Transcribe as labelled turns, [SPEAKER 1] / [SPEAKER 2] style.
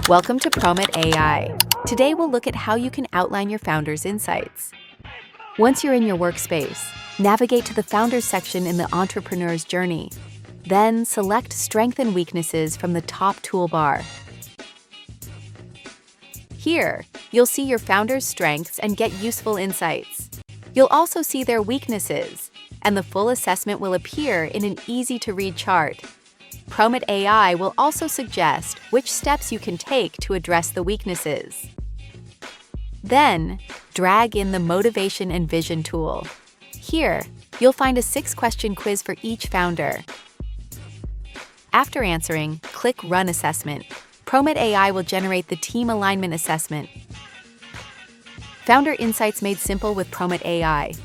[SPEAKER 1] Welcome to PrometAI. Today we'll look at how you can outline your founder's insights. Once you're in your workspace, navigate to the Founders section in the Entrepreneur's Journey. Then select Strengths and Weaknesses from the top toolbar. Here, you'll see your founder's strengths and get useful insights. You'll also see their weaknesses, and the full assessment will appear in an easy-to-read chart. PrometAI will also suggest which steps you can take to address the weaknesses. Then, drag in the Motivation and Vision tool. Here, you'll find a 6-question quiz for each founder. After answering, click Run Assessment. PrometAI will generate the Team Alignment Assessment. Founder Insights made simple with PrometAI.